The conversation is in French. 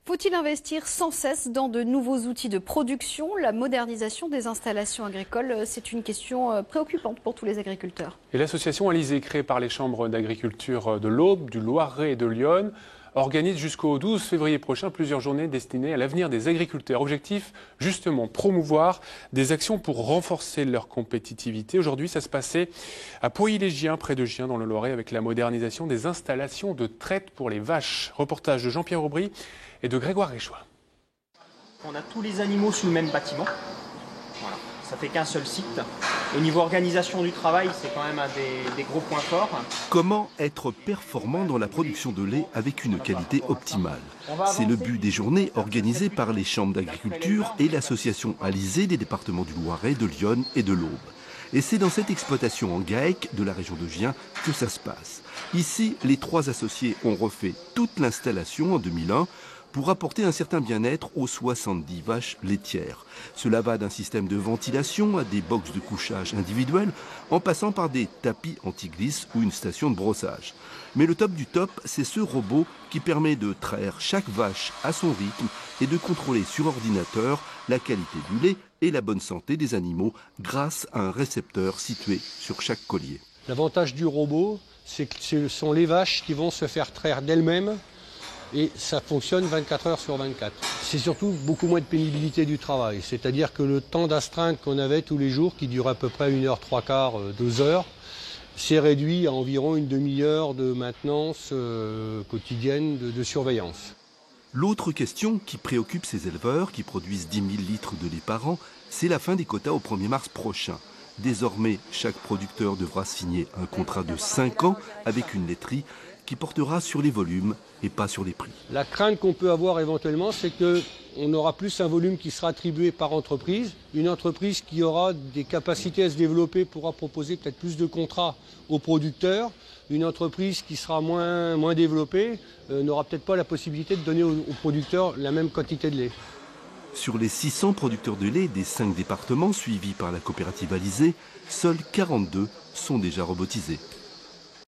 Faut-il investir sans cesse dans de nouveaux outils de production? La modernisation des installations agricoles, c'est une question préoccupante pour tous les agriculteurs. Et l'association Alizé, créée par les chambres d'agriculture de l'Aube, du Loiret et de Lyon, organise jusqu'au 12 février prochain plusieurs journées destinées à l'avenir des agriculteurs. Objectif, justement, promouvoir des actions pour renforcer leur compétitivité. Aujourd'hui, ça se passait à Pouilly-les-Giens, près de Gien, dans le Loiret, avec la modernisation des installations de traite pour les vaches. Reportage de Jean-Pierre Aubry et de Grégoire Réchois. On a tous les animaux sous le même bâtiment. Voilà. Ça fait qu'un seul site. Au niveau organisation du travail, c'est quand même un des gros points forts. Comment être performant dans la production de lait avec une qualité optimale? C'est le but des journées organisées par les chambres d'agriculture et l'association Alizé des départements du Loiret, de Lyon et de l'Aube. Et c'est dans cette exploitation en GAEC de la région de Gien que ça se passe. Ici, les trois associés ont refait toute l'installation en 2001 pour apporter un certain bien-être aux 70 vaches laitières. Cela va d'un système de ventilation à des boxes de couchage individuels, en passant par des tapis anti-glisse ou une station de brossage. Mais le top du top, c'est ce robot qui permet de traire chaque vache à son rythme et de contrôler sur ordinateur la qualité du lait et la bonne santé des animaux grâce à un récepteur situé sur chaque collier. L'avantage du robot, c'est que ce sont les vaches qui vont se faire traire d'elles-mêmes. Et ça fonctionne 24 heures sur 24. C'est surtout beaucoup moins de pénibilité du travail. C'est-à-dire que le temps d'astreinte qu'on avait tous les jours, qui durait à peu près 1 heure, 3/4, 2 heures, s'est réduit à environ une demi-heure de maintenance quotidienne de surveillance. L'autre question qui préoccupe ces éleveurs qui produisent 10 000 litres de lait par an, c'est la fin des quotas au 1er mars prochain. Désormais, chaque producteur devra signer un contrat de 5 ans avec une laiterie qui portera sur les volumes et pas sur les prix. La crainte qu'on peut avoir éventuellement, c'est qu'on aura plus un volume qui sera attribué par entreprise. Une entreprise qui aura des capacités à se développer pourra proposer peut-être plus de contrats aux producteurs. Une entreprise qui sera moins développée n'aura peut-être pas la possibilité de donner aux producteurs la même quantité de lait. Sur les 600 producteurs de lait des 5 départements suivis par la coopérative Alizé, seuls 42 sont déjà robotisés.